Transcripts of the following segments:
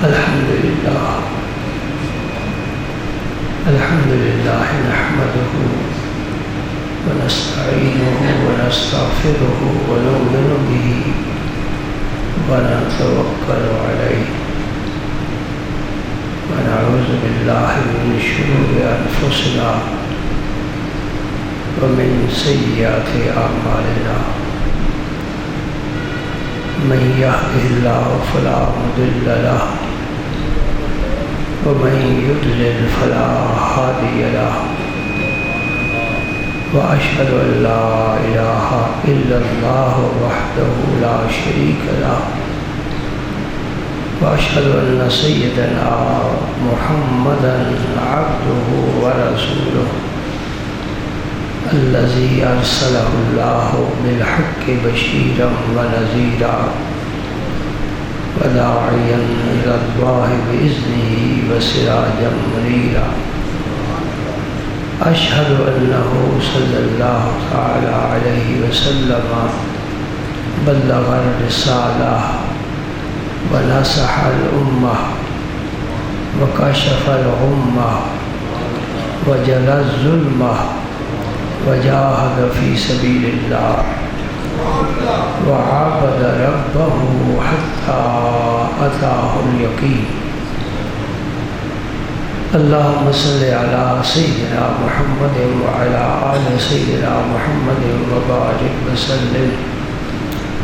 الحمد لله نحمده ونستعينه ونستغفره ونؤمن به ونتوكل عليه ونعوذ بالله من شرور أنفسنا ومن سيئات أعمالنا من يهده الله فلا مضل له ومن يضلل فلا هادي له وأشهد أن لا إله إلا الله وحده لا شريك له وأشهد أن سيدنا محمدا عبده ورسوله الذي أرسله الله بالحق بشيرا ونذيرا وداعيا إلى الله بإذنه وسراجا منيرا أشهد أنه صلى الله تعالى عليه وسلم بلغ الرسالة ونصح الأمة وكشف الغمة وجلى الظلمة وجاهد في سبيل الله وعبد ربه حتى أتاه اليقين اللهم صل على سيدنا محمد وعلى آل سيدنا محمد وبارك وسلم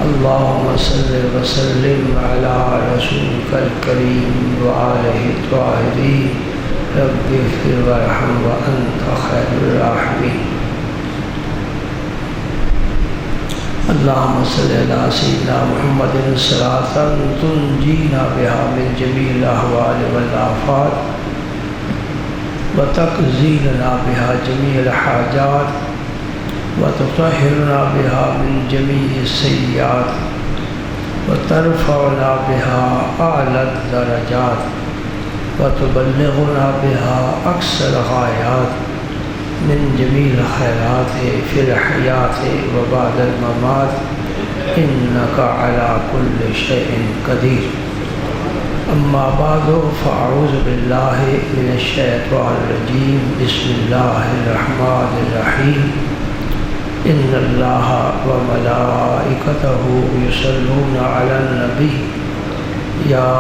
اللهم صل وسلم على رسولك الكريم وآله الطاهرين رب اغفر وارحم وأنت خير الراحمين اللهم صل على سيدنا محمد صلاة تنجينا بها من جميع الأهوال والآفات وتقضينا بها جميع الحاجات وتطهرنا بها من جميع السيئات وترفعنا بها أعلى الدرجات وتبلغنا بها أقصى الغايات من جميع الخيرات في الحياة وبعد الممات إنك على كل شيء قدير أما بعد فأعوذ بالله من الشيطان الرجيم بسم الله الرحمن الرحيم إن الله وملائكته يصلون على النبي يا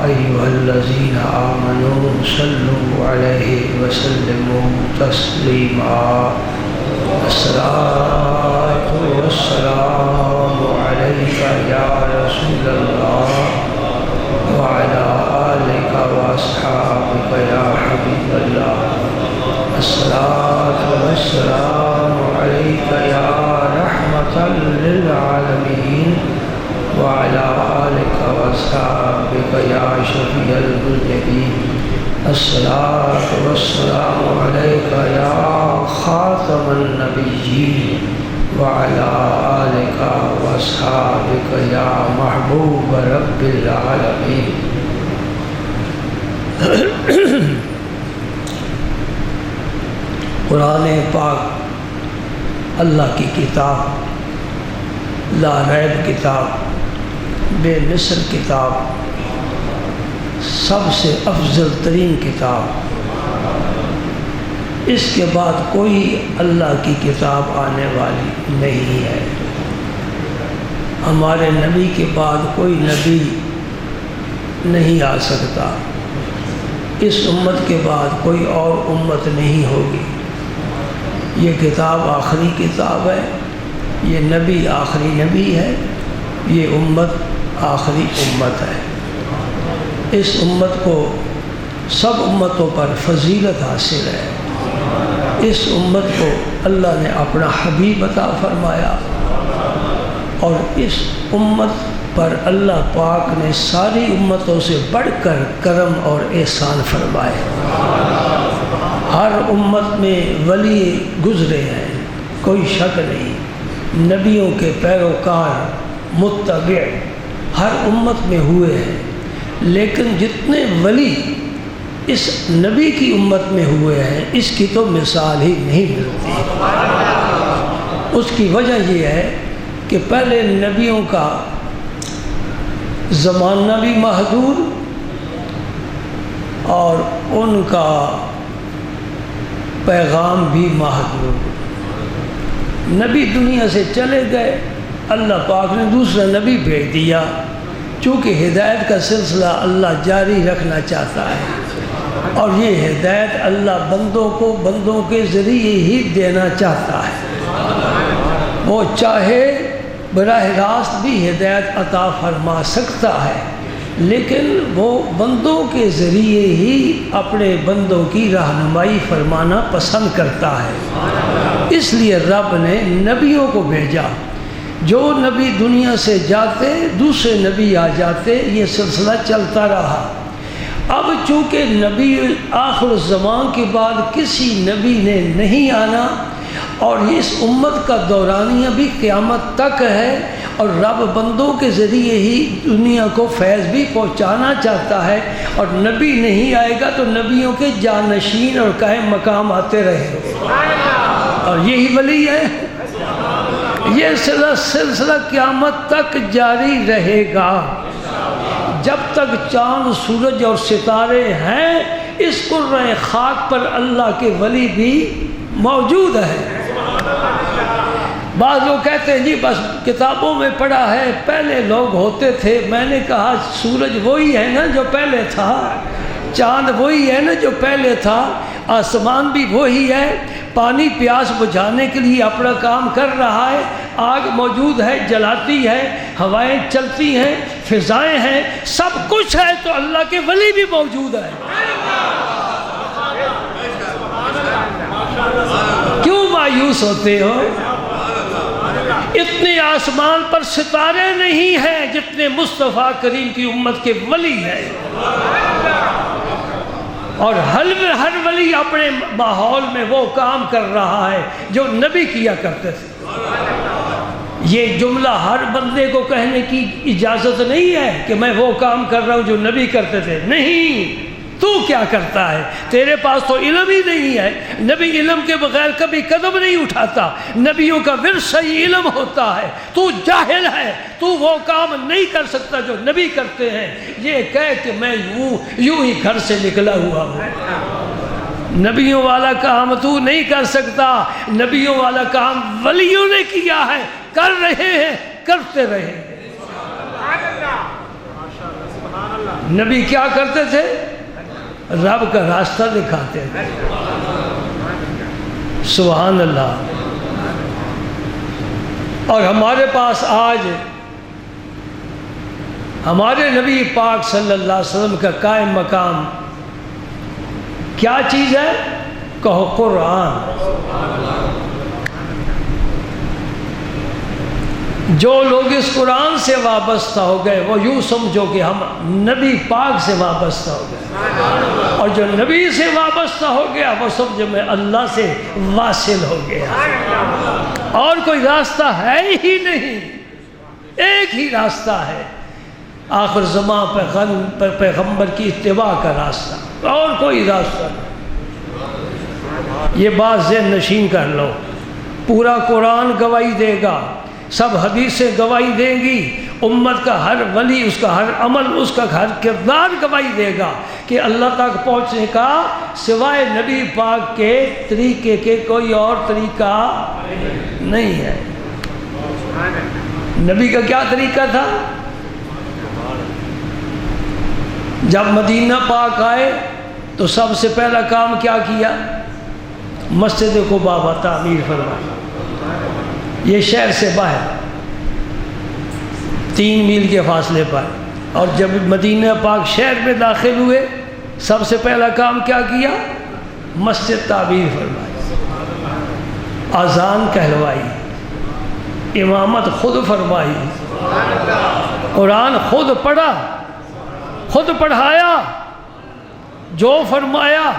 أيها الذين آمنوا صلوا عليه وسلموا تسليما الصلاة والسلام عليك يا رسول الله وعلى آلك وأصحابك يا حبيب الله الصلاة والسلام عليك يا رحمة للعالمين وعلى آلك وأصحابك يا شفيع المذنبين الصلاة والسلام عليك يا خاتم النبيين وعلى آلك وأصحابك يا محبوب رب العالمين قرآن پاک اللہ کی کتاب، لا ریب کتاب، بے مثل کتاب، سب سے افضل ترین کتاب۔ اس کے بعد کوئی اللہ کی کتاب آنے والی نہیں ہے۔ ہمارے نبی کے بعد کوئی نبی نہیں آ سکتا۔ اس امت کے بعد کوئی اور امت نہیں ہوگی۔ یہ کتاب آخری کتاب ہے، یہ نبی آخری نبی ہے، یہ امت آخری امت ہے۔ اس امت کو سب امتوں پر فضیلت حاصل ہے۔ اس امت کو اللہ نے اپنا حبیب عطا فرمایا، اور اس امت پر اللہ پاک نے ساری امتوں سے بڑھ کر کرم اور احسان فرمائے۔ ہر امت میں ولی گزرے ہیں، کوئی شک نہیں، نبیوں کے پیروکار متبع ہر امت میں ہوئے ہیں، لیکن جتنے ولی اس نبی کی امت میں ہوئے ہیں اس کی تو مثال ہی نہیں ملتی۔ اس کی وجہ یہ ہے کہ پہلے نبیوں کا زمانہ بھی محدود اور ان کا پیغام بھی محدود۔ نبی دنیا سے چلے گئے، اللہ پاک نے دوسرا نبی بھیج دیا، چونکہ ہدایت کا سلسلہ اللہ جاری رکھنا چاہتا ہے، اور یہ ہدایت اللہ بندوں کو بندوں کے ذریعے ہی دینا چاہتا ہے۔ وہ چاہے براہ راست بھی ہدایت عطا فرما سکتا ہے، لیکن وہ بندوں کے ذریعے ہی اپنے بندوں کی رہنمائی فرمانا پسند کرتا ہے۔ اس لیے رب نے نبیوں کو بھیجا، جو نبی دنیا سے جاتے دوسرے نبی آ جاتے، یہ سلسلہ چلتا رہا۔ اب چونکہ نبی آخر الزمان کے بعد کسی نبی نے نہیں آنا، اور اس امت کا دورانیہ بھی قیامت تک ہے، اور رب بندوں کے ذریعے ہی دنیا کو فیض بھی پہنچانا چاہتا ہے، اور نبی نہیں آئے گا تو نبیوں کے جانشین اور قائم مقام آتے رہیں گے، اور یہی ولی ہے۔ یہ سلسلہ قیامت تک جاری رہے گا، جب تک چاند سورج اور ستارے ہیں اس قرۂ خاک پر اللہ کے ولی بھی موجود ہے۔ بعض لوگ کہتے ہیں جی بس کتابوں میں پڑھا ہے، پہلے لوگ ہوتے تھے۔ میں نے کہا سورج وہی ہے نا جو پہلے تھا، چاند وہی ہے نا جو پہلے تھا، آسمان بھی وہی ہے، پانی پیاس بجھانے کے لیے اپنا کام کر رہا ہے، آگ موجود ہے جلاتی ہے، ہوائیں چلتی ہیں، فضائیں ہیں، سب کچھ ہے، تو اللہ کے ولی بھی موجود ہے۔ کیوں مایوس ہوتے ہو؟ اتنے آسمان پر ستارے نہیں ہیں جتنے مصطفیٰ کریم کی امت کے ولی ہیں، اور ہر ولی اپنے ماحول میں وہ کام کر رہا ہے جو نبی کیا کرتے تھے۔ یہ جملہ ہر بندے کو کہنے کی اجازت نہیں ہے کہ میں وہ کام کر رہا ہوں جو نبی کرتے تھے، نہیں، تو کیا کرتا ہے؟ تیرے پاس تو علم ہی نہیں ہے، نبی علم کے بغیر کبھی قدم نہیں اٹھاتا، نبیوں کا ورثہ ہی علم ہوتا ہے، تو جاہل ہے، تو وہ کام نہیں کر سکتا جو نبی کرتے ہیں۔ یہ کہہ کہ میں یوں ہی گھر سے نکلا ہوا ہوں، نبیوں والا کام تو نہیں کر سکتا، نبیوں والا کام ولیوں نے کیا ہے، کر رہے ہیں، کرتے رہے۔ نبی کیا کرتے تھے؟ رب کا راستہ دکھاتے ہیں۔ سبحان اللہ۔ اور ہمارے پاس آج ہمارے نبی پاک صلی اللہ علیہ وسلم کا قائم مقام کیا چیز ہے؟ کہو قرآن۔ جو لوگ اس قرآن سے وابستہ ہو گئے وہ یوں سمجھو کہ ہم نبی پاک سے وابستہ ہو گئے، اور جو نبی سے وابستہ ہو گیا وہ سمجھو میں اللہ سے واصل ہو گیا، اور کوئی راستہ ہے ہی نہیں، ایک ہی راستہ ہے، آخر زمان پیغمبر کی اتباع کا راستہ، اور کوئی راستہ نہیں۔ یہ بات ذہن نشین کر لو، پورا قرآن گواہی دے گا، سب حدیثیں گواہی دیں گی، امت کا ہر ولی، اس کا ہر عمل، اس کا ہر کردار گواہی دے گا کہ اللہ تک پہنچنے کا سوائے نبی پاک کے طریقے کے کوئی اور طریقہ نہیں ہے۔ نبی کا کیا طریقہ تھا؟ جب مدینہ پاک آئے تو سب سے پہلا کام کیا کیا؟ مسجد قباء تعمیر فرمائی، یہ شہر سے باہر 3 میل کے فاصلے پر، اور جب مدینہ پاک شہر میں داخل ہوئے سب سے پہلا کام کیا کیا؟ مسجد تعمیر فرمائی، اذان کہلوائی، امامت خود فرمائی، قرآن خود پڑھا، خود پڑھایا، جو فرمایا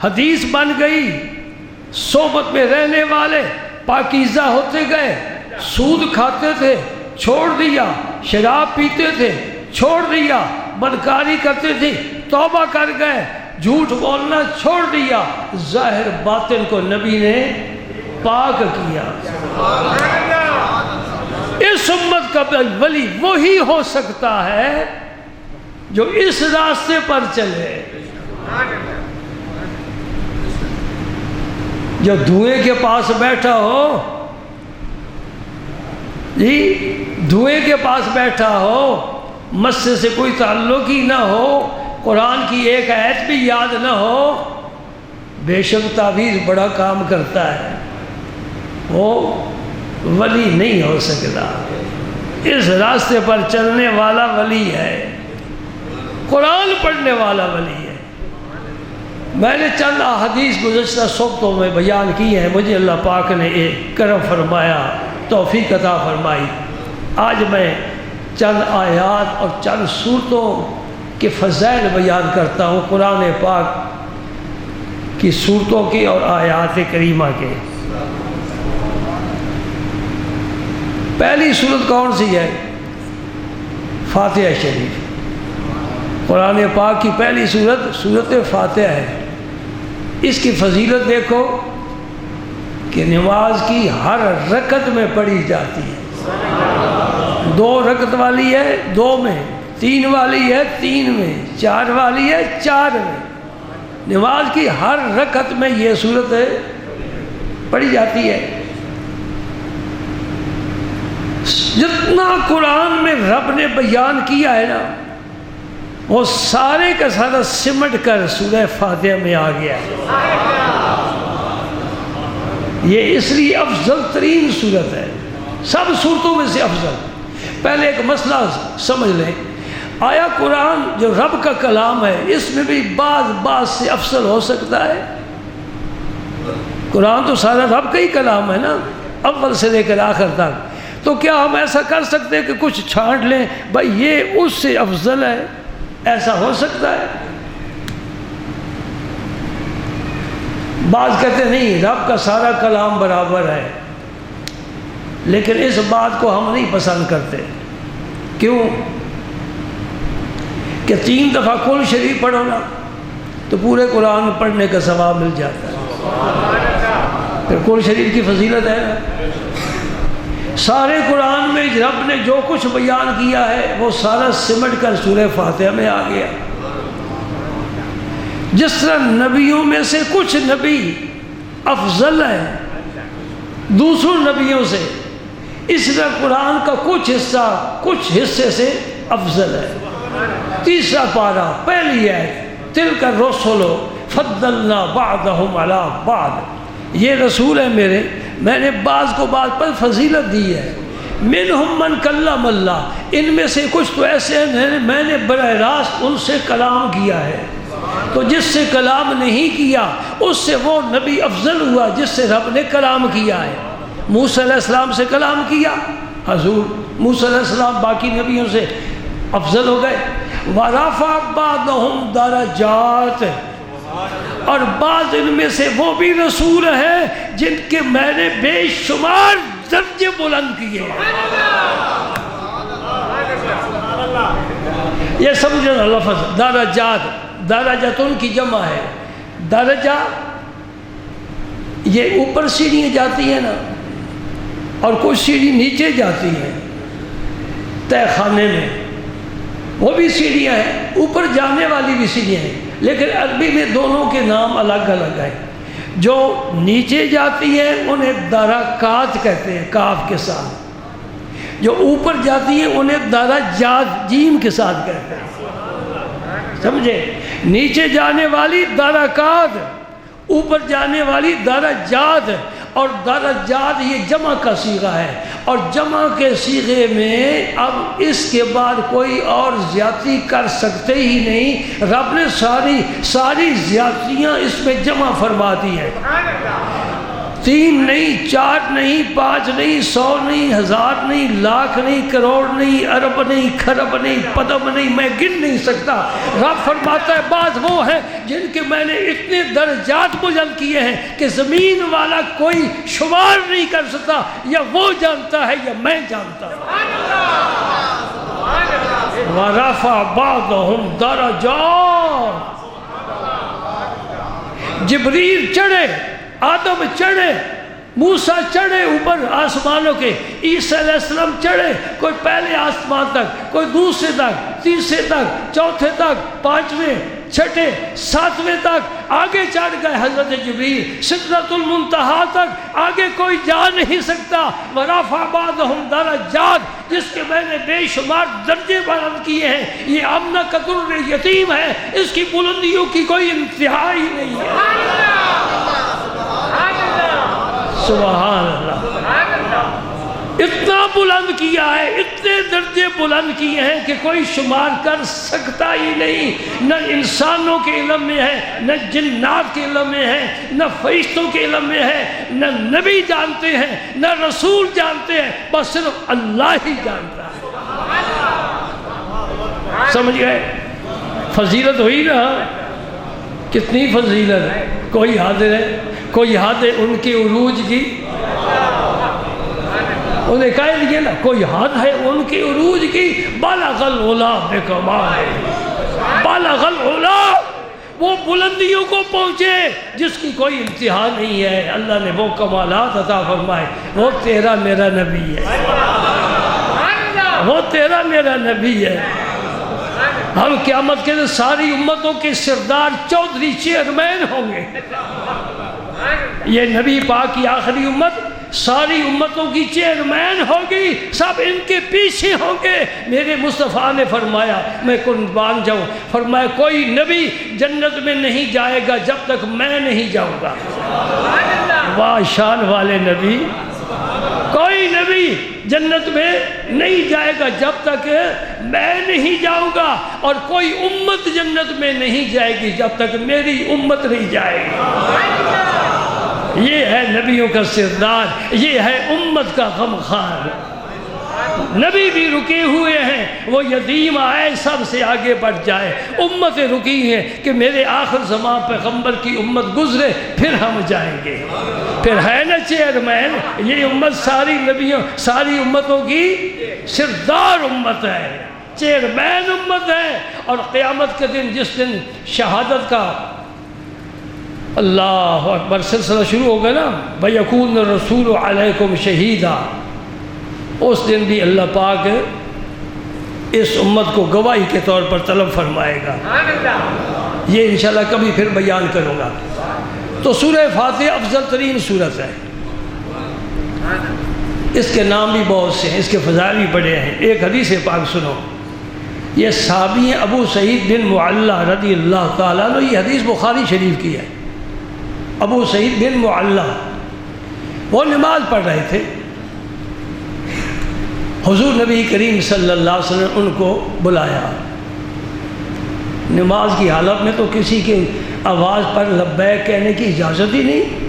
حدیث بن گئی، صحبت میں رہنے والے پاکیزہ ہوتے گئے، سود کھاتے تھے چھوڑ دیا، شراب پیتے تھے چھوڑ دیا، بدکاری کرتے تھے توبہ کر گئے، جھوٹ بولنا چھوڑ دیا، ظاہر باطن کو نبی نے پاک کیا۔ اس امت کا ولی وہی ہو سکتا ہے جو اس راستے پر چلے. جو دھوئیں کے پاس بیٹھا ہو جی، دھوئیں کے پاس بیٹھا ہو، مسجد سے کوئی تعلق ہی نہ ہو، قرآن کی ایک آیت بھی یاد نہ ہو، بے شک تعویذ بڑا کام کرتا ہے، وہ ولی نہیں ہو سکتا. اس راستے پر چلنے والا ولی ہے، قرآن پڑھنے والا ولی ہے. میں نے چند احادیث گزشتہ صبحوں میں بیان کی ہیں، مجھے اللہ پاک نے ایک کرم فرمایا، توفیق عطا فرمائی. آج میں چند آیات اور چند صورتوں کے فضائل بیان کرتا ہوں، قرآن پاک کی صورتوں کی اور آیات کریمہ کے. پہلی صورت کون سی ہے؟ فاتحہ شریف. قرآن پاک کی پہلی صورت سورت فاتحہ ہے. اس کی فضیلت دیکھو کہ نماز کی ہر رکعت میں پڑھی جاتی ہے. 2 رکعت والی ہے 2 میں، 3 والی ہے 3 میں، 4 والی ہے 4 میں. نماز کی ہر رکعت میں یہ صورت پڑھی جاتی ہے. جتنا قرآن میں رب نے بیان کیا ہے نا، وہ سارے کا سارا سمٹ کر سورہ فاتحہ میں آ گیا ہے. یہ اس لیے افضل ترین صورت ہے، سب صورتوں میں سے افضل. پہلے ایک مسئلہ سمجھ لیں، آیا قرآن جو رب کا کلام ہے اس میں بھی بعض سے افضل ہو سکتا ہے؟ قرآن تو سارا رب کا ہی کلام ہے نا، اول سے لے کر آخر تک. تو کیا ہم ایسا کر سکتے ہیں کہ کچھ چھانٹ لیں بھائی یہ اس سے افضل ہے؟ ایسا ہو سکتا ہے؟ بعض کہتے ہیں نہیں، رب کا سارا کلام برابر ہے، لیکن اس بات کو ہم نہیں پسند کرتے. کیوں؟ کہ 3 دفعہ کل شریف پڑھو نا تو پورے قرآن پڑھنے کا ثواب مل جاتا ہے. پھر کل شریف کی فضیلت ہے نا. سارے قرآن میں رب نے جو کچھ بیان کیا ہے وہ سارا سمٹ کر سورہ فاتحہ میں آ گیا. جس طرح نبیوں میں سے کچھ نبی افضل ہیں دوسروں نبیوں سے، اس طرح قرآن کا کچھ حصہ کچھ حصے سے افضل ہے. 3 پارہ پہلی آیت، تلک الرسل فضلنا بعضهم علی بعض. یہ رسول ہے میرے، میں نے بعض کو بعض پر فضیلت دی ہے. منہم من کلم اللہ، ان میں سے کچھ تو ایسے ہیں میں نے براہ راست ان سے کلام کیا ہے. تو جس سے کلام نہیں کیا اس سے وہ نبی افضل ہوا جس سے رب نے کلام کیا ہے. موسیٰ علیہ السلام سے کلام کیا، حضور موسیٰ علیہ السلام باقی نبیوں سے افضل ہو گئے. وَرَفَعَ بَعْضَهُمْ دَرَجَاتٍ، اور بعض ان میں سے وہ بھی رسول ہیں جن کے میں نے بے شمار درجے بلند کیے ہیں. یہ سمجھنا لفظ درجات، درجاتن کی جمع ہے. درجہ یہ اوپر سیڑھیاں جاتی ہیں نا، اور کچھ سیڑھی نیچے جاتی ہیں تہ خانے میں، وہ بھی سیڑھیاں ہیں، اوپر جانے والی بھی سیڑھیاں ہیں، لیکن عربی میں دونوں کے نام الگ الگ ہیں. جو نیچے جاتی ہیں انہیں درکات کہتے ہیں کاف کے ساتھ، جو اوپر جاتی ہیں انہیں درجات جیم کے ساتھ کہتے ہیں. سمجھے؟ نیچے جانے والی درکات، اوپر جانے والی درجات. اور درجات یہ جمع کا صیغہ ہے، اور جمع کے صیغے میں اب اس کے بعد کوئی اور زیادتی کر سکتے ہی نہیں. رب نے ساری زیادتیاں اس میں جمع فرما دی ہیں. 3 نہیں، 4 نہیں، 5 نہیں، 100 نہیں، 1000 نہیں، لاکھ نہیں، کروڑ نہیں، ارب نہیں، کھرب نہیں، پدم نہیں، میں گن نہیں سکتا. رب فرماتا ہے بعض وہ ہیں جن کے میں نے اتنے درجات بلند کیے ہیں کہ زمین والا کوئی شمار نہیں کر سکتا. یا وہ جانتا ہے یا میں جانتا ہوں. وَرَفَعَ بَعْضَهُمْ دَرَجَاتٍ. جبریل چڑھے، آدم چڑھے، موسیٰ چڑھے اوپر آسمانوں کے، عیسیٰ علیہ السلام چڑھے، کوئی پہلے آسمان تک، کوئی دوسرے تک، تیسرے تک، چوتھے تک، پانچویں، چھٹے، ساتویں تک، آگے چڑھ گئے حضرت جبریل سدرۃ المنتہا تک، آگے کوئی جا نہیں سکتا۔ وَرَفَعَ بَعْضَهُمْ دَرَجَاتٍ، جس کے میں نے بے شمار درجے بلند کیے ہیں، یہ امنہ قدر یتیم ہے، اس کی بلندیوں کی کوئی انتہا ہی نہیں ہے۔ سبحان اللہ، اتنا بلند کیا ہے، اتنے درجے بلند کیے ہیں کہ کوئی شمار کر سکتا ہی نہیں۔ نہ انسانوں کے علم میں ہے، نہ جنات کے علم میں ہے، نہ فرشتوں کے علم میں ہے، نہ نبی جانتے ہیں، نہ رسول جانتے ہیں، بس صرف اللہ ہی جانتا ہے۔ سمجھ گئے؟ فضیلت ہوئی نا، کتنی فضیلت ہے۔ کوئی حاضر ہے؟ کوئی حد ہے ان کے عروج کی؟ انہیں کہہ لیا نا، کوئی حد ہے ان کے عروج کی؟ بالغ العلا بکمال، بالغ العلا، وہ بلندیوں کو پہنچے جس کی کوئی انتہا نہیں ہے۔ اللہ نے وہ کمالات عطا فرمائے، وہ تیرا میرا نبی ہے، وہ تیرا میرا نبی ہے۔ ہم قیامت کے دن ساری امتوں کے سردار چودھری چیئرمین ہوں گے۔ یہ نبی پاک کی آخری امت ساری امتوں کی چیئرمین ہوگی، سب ان کے پیچھے ہوں گے۔ میرے مصطفیٰ نے فرمایا، میں قربان جاؤں، فرمایا کوئی نبی جنت میں نہیں جائے گا جب تک میں نہیں جاؤں گا۔ واہ شان والے نبی، کوئی نبی جنت میں نہیں جائے گا جب تک میں نہیں جاؤں گا، اور کوئی امت جنت میں نہیں جائے گی جب تک میری امت نہیں جائے گی۔ یہ ہے نبیوں کا سردار، یہ ہے امت کا غمخوار۔ نبی بھی رکے ہوئے ہیں، وہ یتیم آئے سب سے آگے بڑھ جائے، امتیں رکی ہیں کہ میرے آخر زمان پیغمبر کی امت گزرے پھر ہم جائیں گے۔ پھر ہے نا چیئرمین، یہ امت ساری نبیوں ساری امتوں کی سردار امت ہے، چیئرمین امت ہے۔ اور قیامت کے دن جس دن شہادت کا اللہ اکبر سلسلہ شروع ہوگا نا، وَيَكُونُ الرَّسُولُ عَلَيْكُمْ شَهِيدًا، اس دن بھی اللہ پاک اس امت کو گواہی کے طور پر طلب فرمائے گا۔ یہ انشاءاللہ کبھی پھر بیان کروں گا۔ تو سورہ فاتحہ افضل ترین سورت ہے، اس کے نام بھی بہت سے ہیں، اس کے فضائل بھی بڑے ہیں۔ ایک حدیث پاک سنو، یہ صحابی ہیں ابو سعید بن معلّہ رضی اللہ تعالیٰ عنہ، یہ حدیث بخاری شریف کی ہے۔ ابو سعید بن معلّہ وہ نماز پڑھ رہے تھے، حضور نبی کریم صلی اللہ علیہ وسلم نے ان کو بلایا۔ نماز کی حالت میں تو کسی کے آواز پر لبیک کہنے کی اجازت ہی نہیں۔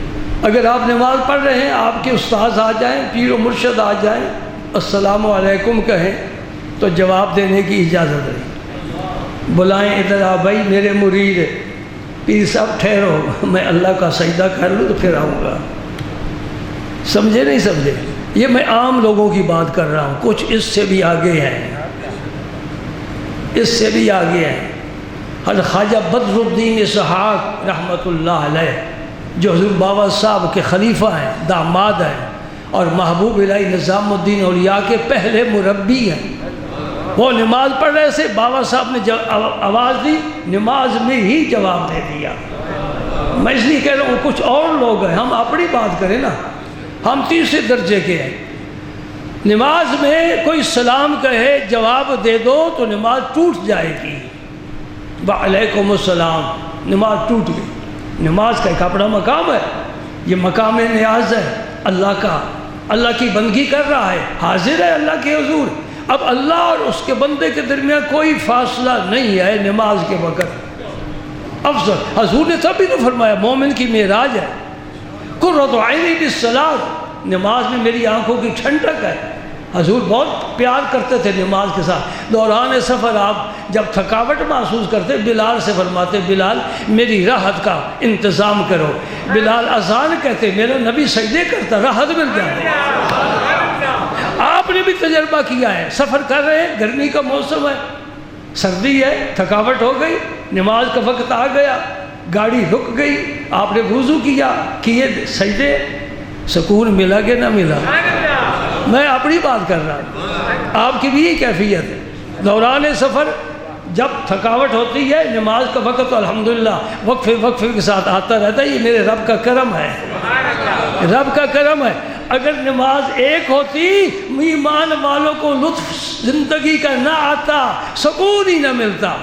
اگر آپ نماز پڑھ رہے ہیں، آپ کے استاذ آ جائیں، پیر و مرشد آ جائیں، السلام علیکم کہیں تو جواب دینے کی اجازت نہیں۔ بلائیں ادھر آ بھائی میرے مرید، پیر صاحب ٹھہرو میں اللہ کا سجدہ کر لوں تو پھر آؤں گا۔ سمجھے نہیں سمجھے؟ یہ میں عام لوگوں کی بات کر رہا ہوں، کچھ اس سے بھی آگے ہیں، اس سے بھی آگے ہیں۔ حضرت خواجہ بدر الدین اسحاق رحمۃ اللہ علیہ، جو حضور بابا صاحب کے خلیفہ ہیں، داماد ہیں، اور محبوب الہی نظام الدین اولیاء کے پہلے مربی ہیں، وہ نماز پڑھ رہے سے بابا صاحب نے آواز دی، نماز میں ہی جواب دے دیا۔ میں اس لیے کہہ رہا ہوں کچھ اور لوگ ہیں، ہم اپنی بات کریں نا، ہم تیسرے درجے کے ہیں۔ نماز میں کوئی سلام کہے جواب دے دو تو نماز ٹوٹ جائے گی، وعلیکم السلام، نماز ٹوٹ گئی۔ نماز کا ایک اپنا مقام ہے، یہ مقام نیاز ہے اللہ کا، اللہ کی بندگی کر رہا ہے، حاضر ہے اللہ کے حضور۔ اب اللہ اور اس کے بندے کے درمیان کوئی فاصلہ نہیں ہے نماز کے وقت۔ افضل حضور نے تب بھی تو فرمایا مومن کی معراج ہے، قرۃ عینی بالصلاۃ، نماز میں میری آنکھوں کی ٹھنڈک ہے۔ حضور بہت پیار کرتے تھے نماز کے ساتھ۔ دوران سفر آپ جب تھکاوٹ محسوس کرتے، بلال سے فرماتے بلال میری راحت کا انتظام کرو۔ بلال اذان کہتے، میرا نبی سجدے کرتا، راحت مل جاتی۔ آپ نے بھی تجربہ کیا ہے، سفر کر رہے ہیں، گرمی کا موسم ہے، سردی ہے، تھکاوٹ ہو گئی، نماز کا وقت آ گیا، گاڑی رک گئی، آپ نے وضو کیا، کیے سجدے، سکون ملا کہ نہ ملا؟ میں اپنی بات کر رہا ہوں، آپ کی بھی یہ کیفیت ہے۔ دوران سفر جب تھکاوٹ ہوتی ہے، نماز کا وقت الحمدللہ وقفے کے ساتھ آتا رہتا ہے، یہ میرے رب کا کرم ہے، رب کا کرم ہے۔ اگر نماز ایک ہوتی، ایمان والوں کو لطف زندگی کا نہ آتا، سکون ہی نہ ملتا،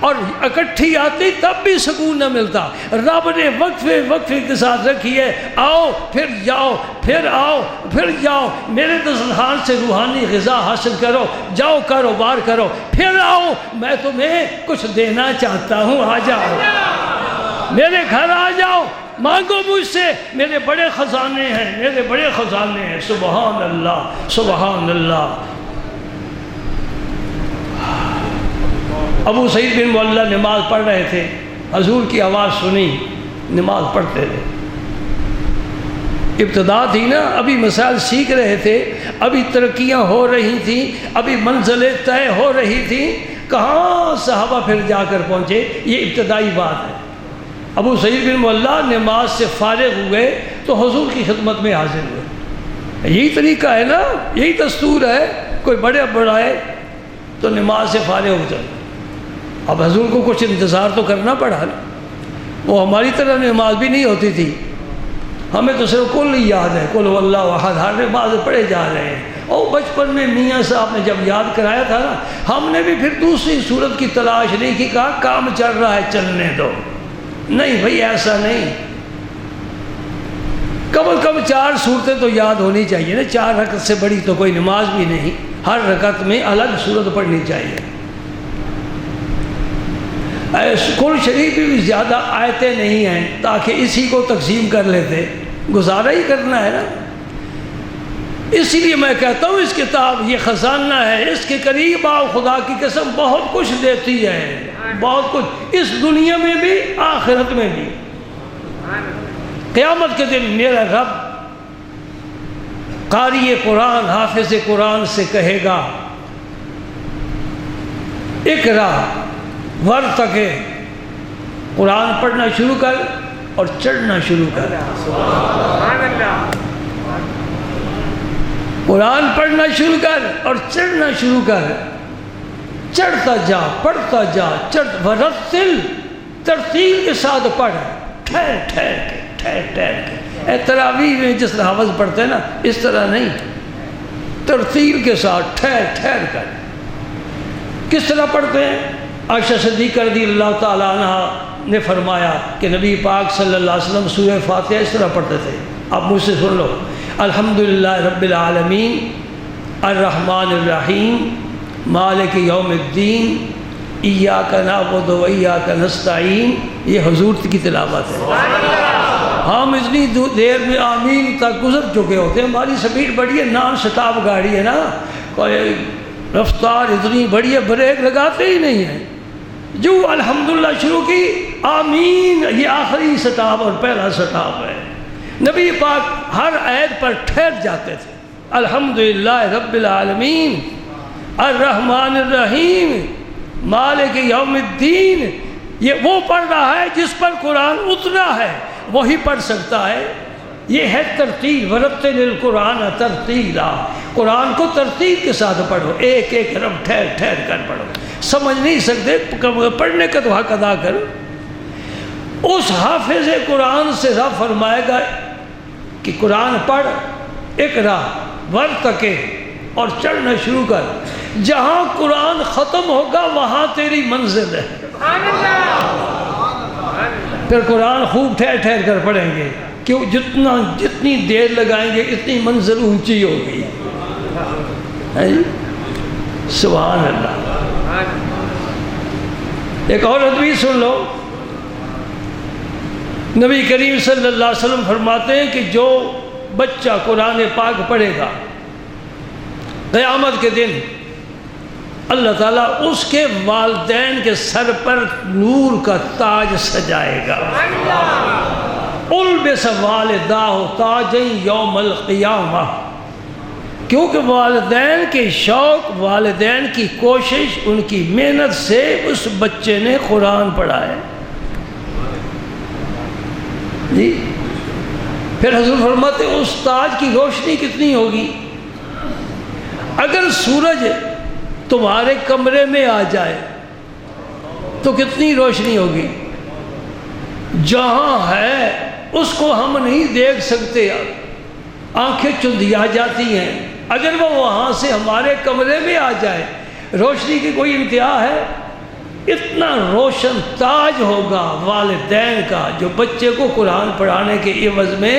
اور اکٹھی آتی تب بھی سکون نہ ملتا۔ رب نے وقفے کے ساتھ رکھی ہے، آؤ پھر جاؤ، پھر آؤ پھر جاؤ، میرے دسترخوان سے روحانی غذا حاصل کرو، جاؤ کاروبار کرو، پھر آؤ، میں تمہیں کچھ دینا چاہتا ہوں، آ جاؤ میرے گھر، آ جاؤ، مانگو مجھ سے، میرے بڑے خزانے ہیں، میرے بڑے خزانے ہیں۔ سبحان اللہ، سبحان اللہ۔ ابو سعید بن معلّہ نماز پڑھ رہے تھے، حضور کی آواز سنی، نماز پڑھتے تھے، ابتدا تھی نا، ابھی مسائل سیکھ رہے تھے، ابھی ترقیاں ہو رہی تھیں، ابھی منزلیں طے ہو رہی تھیں، کہاں صحابہ پھر جا کر پہنچے، یہ ابتدائی بات ہے۔ ابو سعید بن معلّہ نماز سے فارغ ہوئے تو حضور کی خدمت میں حاضر ہوئے۔ یہی طریقہ ہے نا، یہی دستور ہے، کوئی بڑا ہے تو نماز سے فارغ ہو جائے۔ اب حضور کو کچھ انتظار تو کرنا پڑا نا، وہ ہماری طرح نماز بھی نہیں ہوتی تھی، ہمیں تو صرف کل ہی یاد ہے، قل هو اللہ احد، ہر نماز پڑھے جا رہے ہیں۔ اور بچپن میں میاں صاحب نے جب یاد کرایا تھا نا، ہم نے بھی پھر دوسری صورت کی تلاش نہیں کی، کہا کام چل رہا ہے چلنے دو۔ نہیں بھائی، ایسا نہیں، کم از کم 4 صورتیں تو یاد ہونی چاہیے نا، 4 رکعت سے بڑی تو کوئی نماز بھی نہیں، ہر رکعت میں الگ صورت پڑھنی چاہیے۔ قرآن شریف بھی زیادہ آیتیں نہیں ہیں تاکہ اسی کو تقسیم کر لیتے، گزارا ہی کرنا ہے نا۔ اسی لیے میں کہتا ہوں اس کتاب یہ خزانہ ہے، اس کے قریب آؤ، خدا کی قسم بہت کچھ دیتی ہے، بہت کچھ، اس دنیا میں بھی آخرت میں بھی۔ قیامت کے دن میرا رب قاری قرآن، حافظ قرآن سے کہے گا اقرا ورتقے، قرآن پڑھنا شروع کر اور چڑھنا شروع کر، قرآن پڑھنا شروع کر اور چڑھنا شروع کر، چڑھتا جا، پڑھتا جا، ورتل، ترتیل کے ساتھ پڑھ، ٹھہر کے، تراویح میں جس طرح حفظ پڑھتے ہیں نا اس طرح نہیں، ترتیل کے ساتھ ٹھہر کر۔ کس طرح پڑھتے ہیں؟ عائشہ صدیقہ رضی اللہ تعالیٰ عنہ نے فرمایا کہ نبی پاک صلی اللہ علیہ وسلم سورہ فاتحہ اس طرح پڑھتے تھے، آپ مجھ سے سن لو، الحمدللہ رب العالمین الرحمن الرحیم مالک یوم الدین ایاک نعبد و ایاک نستعین، یہ حضور کی تلاوت ہے۔ ہم اتنی دیر میں آمین تک گزر چکے ہوتے ہیں، ہماری سپیڈ بڑی ہے، نان سٹاپ گاڑی ہے نا، رفتار اتنی بڑی ہے، بریک لگاتے ہی نہیں ہیں، جو الحمدللہ شروع کی، آمین یہ آخری سٹاپ اور پہلا سٹاپ ہے۔ نبی پاک ہر آیت پر ٹھہر جاتے تھے، الحمدللہ رب العالمین الرحمن الرحیم مالک یوم الدین، یہ وہ پڑھ رہا ہے جس پر قرآن اترا ہے، وہی پڑھ سکتا ہے۔ یہ ہے ترتیل، ورتل القرآن ترتیلا، قرآن کو ترتیل کے ساتھ پڑھو، ایک ایک حرف ٹھہر کر پڑھو، سمجھ نہیں سکتے پڑھنے کا تو حق ادا کرو۔ اس حافظ قرآن سے رب فرمائے گا کہ قرآن پڑھ، اقرا ورتقے، اور چڑھنا شروع کر، جہاں قرآن ختم ہوگا وہاں تیری منزل ہے۔ پھر قرآن خوب ٹھہر کر پڑھیں گے، کہ جتنی دیر لگائیں گے اتنی منزل اونچی ہوگی۔ سبحان اللہ۔ ایک اور حدیث سن لو، نبی کریم صلی اللہ علیہ وسلم فرماتے ہیں کہ جو بچہ قرآن پاک پڑھے گا قیامت کے دن اللہ تعالیٰ اس کے والدین کے سر پر نور کا تاج سجائے گا۔ البس والداہ تاجًا یوم القیامہ، کیونکہ والدین کے شوق، والدین کی کوشش، ان کی محنت سے اس بچے نے قرآن پڑھا ہے۔ جی پھر حضور فرماتے ہیں اس تاج کی روشنی کتنی ہوگی؟ اگر سورج تمہارے کمرے میں آ جائے تو کتنی روشنی ہوگی؟ جہاں ہے اس کو ہم نہیں دیکھ سکتے، آنکھیں چندیا جاتی ہیں، اگر وہ وہاں سے ہمارے کمرے میں آ جائے روشنی کی کوئی انتہا ہے؟ اتنا روشن تاج ہوگا والدین کا جو بچے کو قرآن پڑھانے کے عوض میں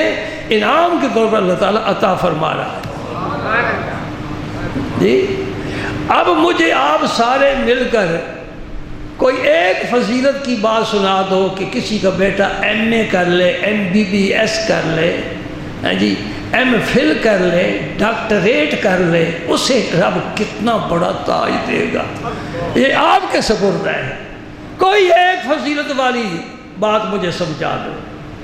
انعام کے طور پر اللہ تعالیٰ عطا فرما رہا ہے۔ جی اب مجھے آپ سارے مل کر کوئی ایک فضیلت کی بات سنا دو کہ کسی کا بیٹا ایم اے کر لے، MBBS کر لے، جی MPhil کر لے، ڈاکٹریٹ کر لے، اسے رب کتنا بڑا تاج دے گا۔ یہ آپ کے سپرد ہے، کوئی ایک فضیلت والی بات مجھے سمجھا دو۔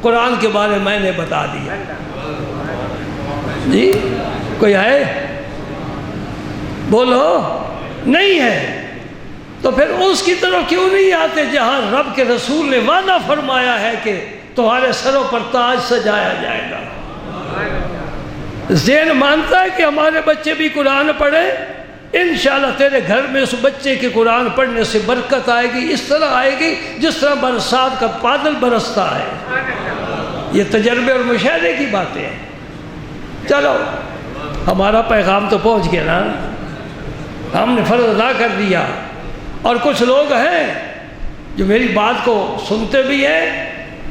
قرآن کے بارے میں نے بتا دیا، جی کوئی ہے؟ بولو نہیں ہے تو پھر اس کی طرف کیوں نہیں آتے جہاں رب کے رسول نے وعدہ فرمایا ہے کہ تمہارے سروں پر تاج سجایا جائے گا۔ ذہن مانتا ہے کہ ہمارے بچے بھی قرآن پڑھیں، انشاءاللہ تیرے گھر میں اس بچے کے قرآن پڑھنے سے برکت آئے گی، اس طرح آئے گی جس طرح برسات کا بادل برستا ہے۔ یہ تجربے اور مشاہدے کی باتیں ہیں۔ چلو ہمارا پیغام تو پہنچ گیا نا، ہم نے فرض ادا کر دیا، اور کچھ لوگ ہیں جو میری بات کو سنتے بھی ہیں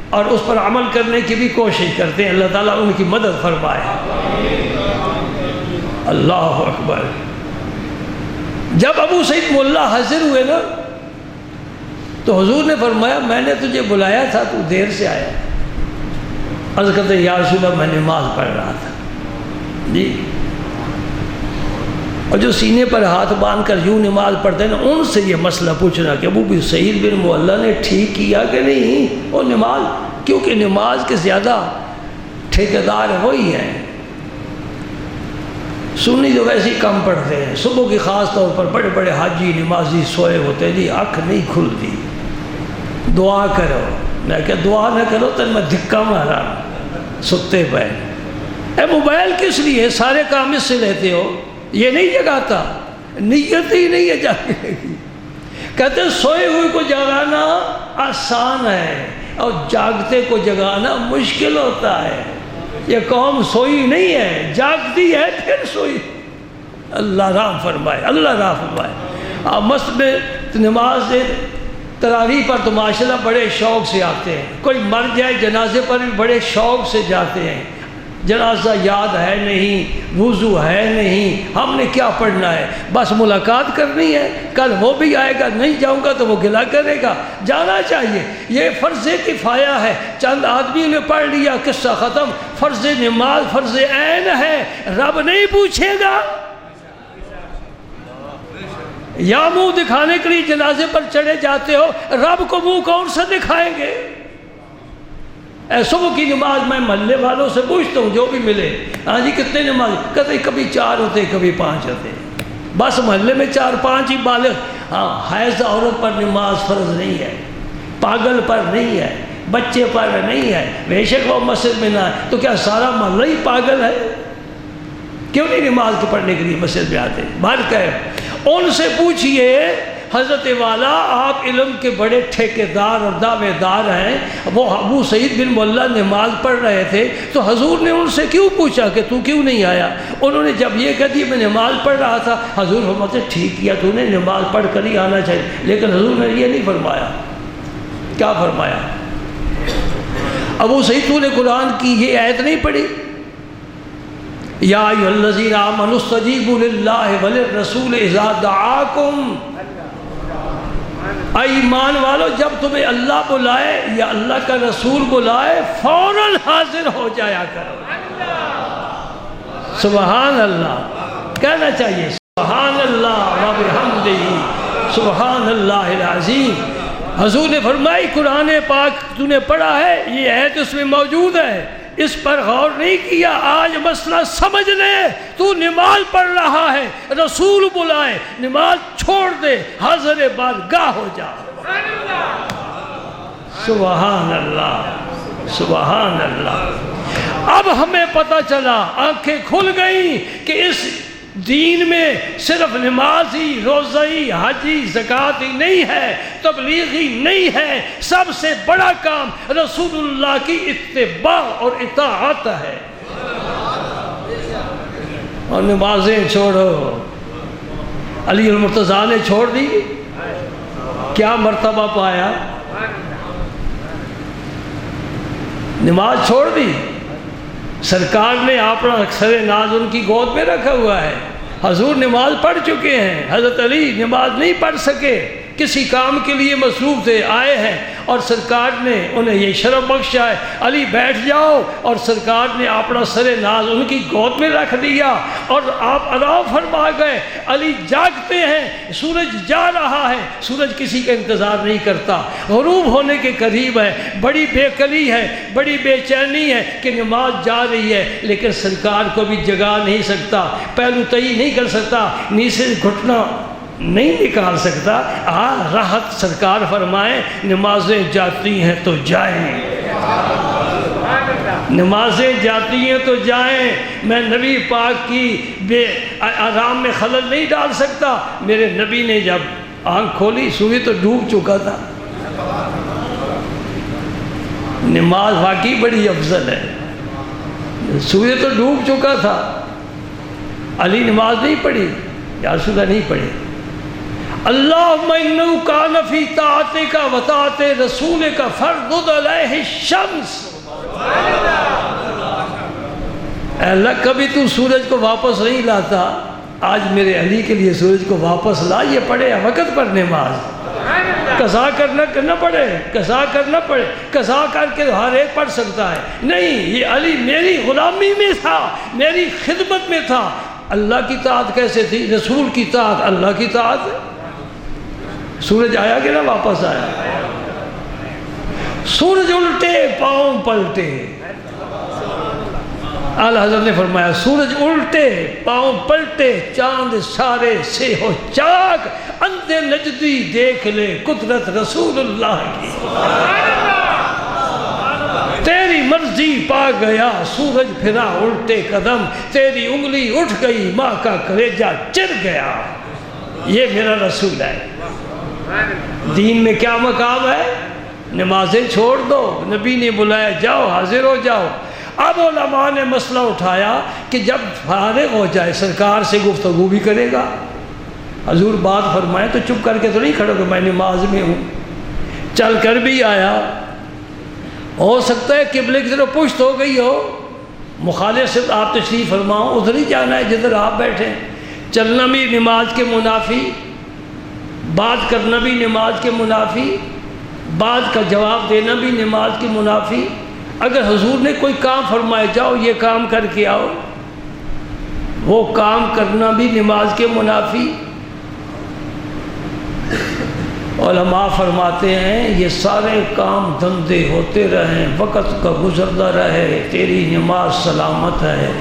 اور اس پر عمل کرنے کی بھی کوشش کرتے ہیں۔ اللہ تعالیٰ ان کی مدد فرمائے۔ اللہ اکبر۔ جب ابو سعید ملا حاضر ہوئے نا تو حضور نے فرمایا میں نے تجھے بلایا تھا، تو دیر سے آیا۔ عرض کرتے یا رسول اللہ میں نماز پڑھ رہا تھا۔ جی اور جو سینے پر ہاتھ باندھ کر یوں نماز پڑھتے ہیں نا، ان سے یہ مسئلہ پوچھنا کہ ابو سعید بن معلیٰ نے ٹھیک کیا کہ نہیں وہ نماز، کیونکہ نماز کے زیادہ ٹھیکیدار وہی ہیں۔ سنی جو ویسے ہی کم پڑھتے ہیں، صبح کی خاص طور پر بڑے بڑے حاجی نمازی سوئے ہوتے ہیں، جی آنکھ نہیں کھلتی، دعا کرو۔ میں کہ دعا نہ کرو تو میں دھکا مارا ستے پہ۔ اے موبائل کس لیے سارے کام اس سے لیتے ہو؟ یہ نہیں جگاتا، نیت ہی نہیں ہے جاگنے کی۔ کہتے ہیں سوئے ہوئے کو جگانا آسان ہے اور جاگتے کو جگانا مشکل ہوتا ہے۔ یہ قوم سوئی نہیں ہے، جاگتی ہے پھر سوئی۔ اللہ رحم فرمائے، اللہ رحم فرمائے۔ آپ مسجد میں نماز تراویح پر تو ماشاءاللہ بڑے شوق سے آتے ہیں، کوئی مر جائے جنازے پر بھی بڑے شوق سے جاتے ہیں۔ جنازہ یاد ہے نہیں، وضو ہے نہیں، ہم نے کیا پڑھنا ہے، بس ملاقات کرنی ہے، کل وہ بھی آئے گا، نہیں جاؤں گا تو وہ گلہ کرے گا، جانا چاہیے۔ یہ فرض کفایہ ہے، چند آدمی نے پڑھ لیا قصہ ختم۔ فرض نماز فرض عین ہے، رب نہیں پوچھے گا۔ یا منہ دکھانے کے لیے جنازے پر چڑھے جاتے ہو، رب کو منہ کون سا دکھائیں گے؟ صبح کی نماز میں محلے والوں سے پوچھتا ہوں جو بھی ملے، ہاں جی کتنے نماز؟ کہتے کبھی 4 ہوتے کبھی 5 ہوتے، بس محلے میں 4-5 ہی بالغ۔ ہاں حائض عورت پر نماز فرض نہیں ہے، پاگل پر نہیں ہے، بچے پر نہیں ہے، بے شک وہ مسجد میں نہ ہے تو کیا سارا محلہ ہی پاگل ہے؟ کیوں نہیں نماز کو پڑھنے کے لیے مسجد میں آتے؟ بات کہ ان سے پوچھئے حضرت والا آپ علم کے بڑے ٹھیکیدار اور دعوے دار ہیں، وہ ابو سعید بن معلیٰ نماز پڑھ رہے تھے تو حضور نے ان سے کیوں پوچھا کہ تو کیوں نہیں آیا؟ انہوں نے جب یہ کہا میں نماز پڑھ رہا تھا، حضور فرماتے ٹھیک کیا تو نے، نماز پڑھ کر ہی آنا چاہیے۔ لیکن حضور نے یہ نہیں فرمایا۔ کیا فرمایا؟ ابو سعید تو نے قرآن کی یہ آیت نہیں پڑھی؟ یا ایھا الذین آمنوا استجیبوا للہ وللرسول اذا دعاکم، اے ایمان والو جب تمہیں اللہ بلائے یا اللہ کا رسول بلائے فوراً حاضر ہو جایا کرو۔ سبحان اللہ کہنا چاہیے، سبحان اللہ و بحمدہ سبحان اللہ العظیم۔ حضور نے فرمائی قرآن پاک تو نے پڑھا ہے، یہ آیت اس میں موجود ہے، اس پر غور نہیں کیا، آج مسئلہ سمجھ لے، تو نماز پڑھ رہا ہے، رسول بلائے نماز چھوڑ دے، حاضر بارگاہ ہو جا۔ سبحان اللہ سبحان اللہ۔ اب ہمیں پتہ چلا، آنکھیں کھل گئیں کہ اس دین میں صرف نماز ہی، روزہ ہی، حج ہی، زکوٰۃ ہی نہیں ہے، تبلیغ ہی نہیں ہے، سب سے بڑا کام رسول اللہ کی اتباع اور اطاعت ہے۔ اور نمازیں چھوڑو، علی المرتضیٰ نے چھوڑ دی، کیا مرتبہ پایا؟ نماز چھوڑ دی، سرکار نے اپنا سر ناز ان کی گود میں رکھا ہوا ہے۔ حضور نماز پڑھ چکے ہیں، حضرت علی نماز نہیں پڑھ سکے، کسی کام کے لیے مصروف تھے، آئے ہیں اور سرکار نے انہیں یہ شرف بخشا ہے، علی بیٹھ جاؤ، اور سرکار نے اپنا سر ناز ان کی گود میں رکھ دیا اور آپ آرام فرما گئے۔ علی جاگتے ہیں، سورج جا رہا ہے، سورج کسی کا انتظار نہیں کرتا، غروب ہونے کے قریب ہے، بڑی بے قلی ہے، بڑی بے چینی ہے کہ نماز جا رہی ہے، لیکن سرکار کو بھی جگا نہیں سکتا، پہلو تئی نہیں کر سکتا، نیچے گھٹنا نہیں نکال سکتا۔ راحت سرکار فرمائیں، نمازیں جاتی ہیں تو جائیں، نمازیں جاتی ہیں تو جائیں، میں نبی پاک کی بے آرام میں خلل نہیں ڈال سکتا۔ میرے نبی نے جب آنکھ کھولی، سورج تو ڈوب چکا تھا۔ نماز واقعی بڑی افضل ہے، سورج تو ڈوب چکا تھا، علی نماز نہیں پڑھی، یا رسول اللہ نہیں پڑھی۔ اللہم انہو کان فی طاعتک و طاعت رسولک فردد علیہ الشمس۔ اے اللہ، کبھی تو سورج کو واپس نہیں لاتا، آج میرے علی کے لیے سورج کو واپس لا، یہ پڑھے وقت پر نماز، قضا کرنا پڑے، قضا کرنا پڑے، قضا کر کے ہر ایک پڑھ سکتا ہے، نہیں، یہ علی میری غلامی میں تھا، میری خدمت میں تھا۔ اللہ کی طاعت کیسے تھی؟ رسول کی طاعت اللہ کی طاعت ہے۔ سورج آیا کہ نہ واپس آیا؟ سورج الٹے پاؤں پلٹے، اعلی حضرت نے فرمایا سورج الٹے پاؤں پلٹے، چاند سارے سے ہو چاک، اندھے نجدی دیکھ لے قدرت رسول اللہ کی۔ تیری مرضی پا گیا سورج پھرا الٹے قدم، تیری انگلی اٹھ گئی ماں کا کلیجہ چر گیا۔ یہ میرا رسول ہے۔ دین میں کیا مقام ہے؟ نمازیں چھوڑ دو، نبی نے بلایا جاؤ، حاضر ہو جاؤ۔ اب علماء نے مسئلہ اٹھایا کہ جب فارغ ہو جائے سرکار سے گفتگو بھی کرے گا۔ حضور بات فرمائے تو چپ کر کے تو نہیں کھڑو کہ میں نماز میں ہوں، چل کر بھی آیا، ہو سکتا ہے قبلے کی طرف پشت ہو گئی ہو، مخالف سے آپ تشریف فرماؤ، ادھر ہی جانا ہے جدھر آپ بیٹھے۔ چلنا بھی نماز کے منافی، بات کرنا بھی نماز کے منافی، بات کا جواب دینا بھی نماز کے منافی۔ اگر حضور نے کوئی کام فرمائے جاؤ یہ کام کر کے آؤ، وہ کام کرنا بھی نماز کے منافی۔ علماء فرماتے ہیں یہ سارے کام دھندے ہوتے رہیں، وقت کا گزرتا رہے، تیری نماز سلامت ہے،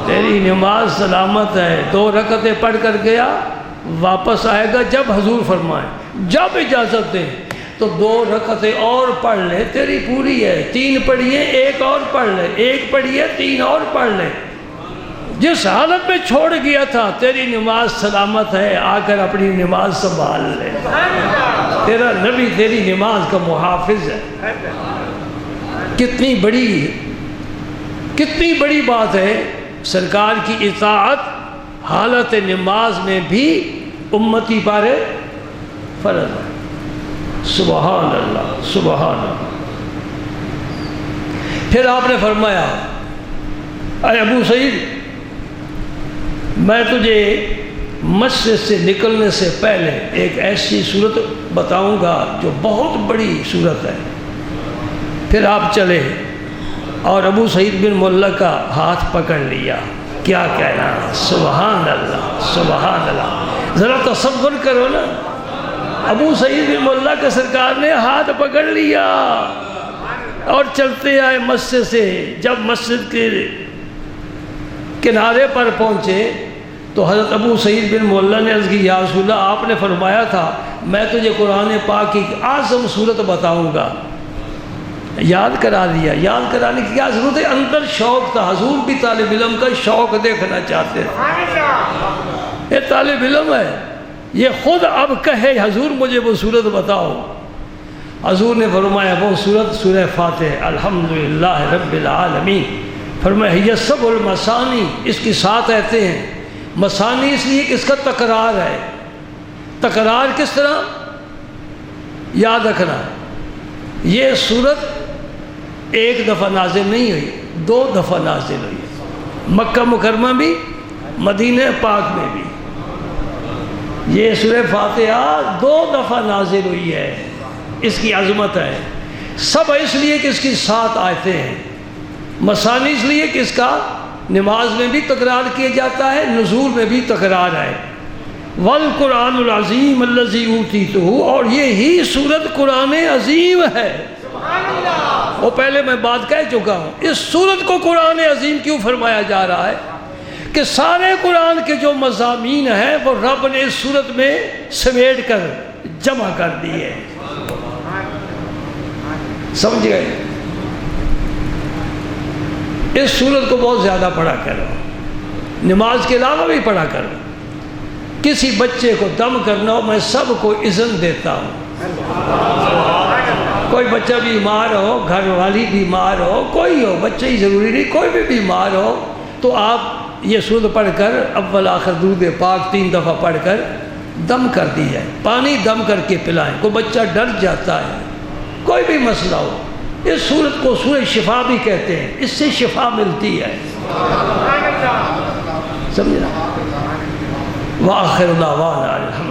تیری نماز سلامت ہے۔ 2 رکعتیں پڑھ کر گیا، واپس آئے گا جب حضور فرمائے، جب اجازت دیں تو 2 رکعتیں اور پڑھ لے، تیری پوری ہے۔ 3 پڑھیے، 1 اور پڑھ لے، 1 پڑھیے 3 اور پڑھ لے۔ جس حالت میں چھوڑ گیا تھا تیری نماز سلامت ہے، آ کر اپنی نماز سنبھال لے، تیرا نبی تیری نماز کا محافظ ہے۔ کتنی بڑی بات ہے، سرکار کی اطاعت حالت نماز میں بھی امتی پر فرض ہے۔ سبحان اللہ، سبحان اللہ۔ پھر آپ نے فرمایا اے ابو سعید، میں تجھے مسجد سے نکلنے سے پہلے ایک ایسی صورت بتاؤں گا جو بہت بڑی صورت ہے۔ پھر آپ چلے اور ابو سعید بن معلّہ کا ہاتھ پکڑ لیا۔ کیا کہنا، سبحان اللہ، سبحان اللہ۔ ذرا تصور کرو نا، ابو سعید بن معلّہ کا سرکار نے ہاتھ پکڑ لیا اور چلتے آئے مسجد سے۔ جب مسجد کے کنارے پر پہنچے تو حضرت ابو سعید بن معلّہ نے عرض کی یا رسول اللہ، آپ نے فرمایا تھا میں تجھے قرآن پاک کی اعظم صورت بتاؤں گا، یاد کرا دیا. یاد کرانے کی کیا ضرورت ہے؟ اندر شوق تھا. حضور بھی طالب علم کا شوق دیکھنا چاہتے تھے. یہ طالب علم ہے، یہ خود اب کہے حضور مجھے وہ صورت بتاؤ. حضور نے فرمایا وہ صورت سورہ فاتح الحمدللہ رب العالمین. فرمایا یہ سب المثانی، اس کی 7 آیتیں ہیں. مثانی اس لیے کہ اس کا تکرار ہے. تکرار کس طرح؟ یاد رکھنا، یہ صورت ایک دفعہ نازل نہیں ہوئی، 2 دفعہ نازل ہوئی. مکہ مکرمہ بھی، مدینہ پاک میں بھی. یہ سورہ فاتحہ 2 دفعہ نازل ہوئی ہے. اس کی عظمت ہے. سب اس لیے کہ اس کی 7 آیتیں ہیں. مثانی اس لیے کہ اس کا نماز میں بھی تکرار کیا جاتا ہے، نزول میں بھی تکرار ہے. والقرآن العظیم الذی اوتیتہ، اور یہی سورت قرآن عظیم ہے. وہ پہلے میں بات کہہ چکا ہوں. اس سورت کو قرآن عظیم کیوں فرمایا جا رہا ہے؟ کہ سارے قرآن کے جو مضامین ہیں وہ رب نے اس سورت میں سمیٹ کر جمع کر دیے. سمجھ گئے؟ اس سورت کو بہت زیادہ پڑھا کرو، نماز کے علاوہ بھی پڑھا کرو. کسی بچے کو دم کرنا ہو، میں سب کو اذن دیتا ہوں. کوئی بچہ بیمار ہو، گھر والی بیمار ہو، کوئی ہو، بچے ہی ضروری نہیں، کوئی بھی بیمار ہو تو آپ یہ سورت پڑھ کر اول آخر درود پاک 3 دفعہ پڑھ کر دم کر دی جائے. پانی دم کر کے پلائیں. کوئی بچہ ڈر جاتا ہے، کوئی بھی مسئلہ ہو، اس سورت کو سورہ شفا بھی کہتے ہیں. اس سے شفا ملتی ہے. سمجھنا؟ وآخر دعوانا الحمد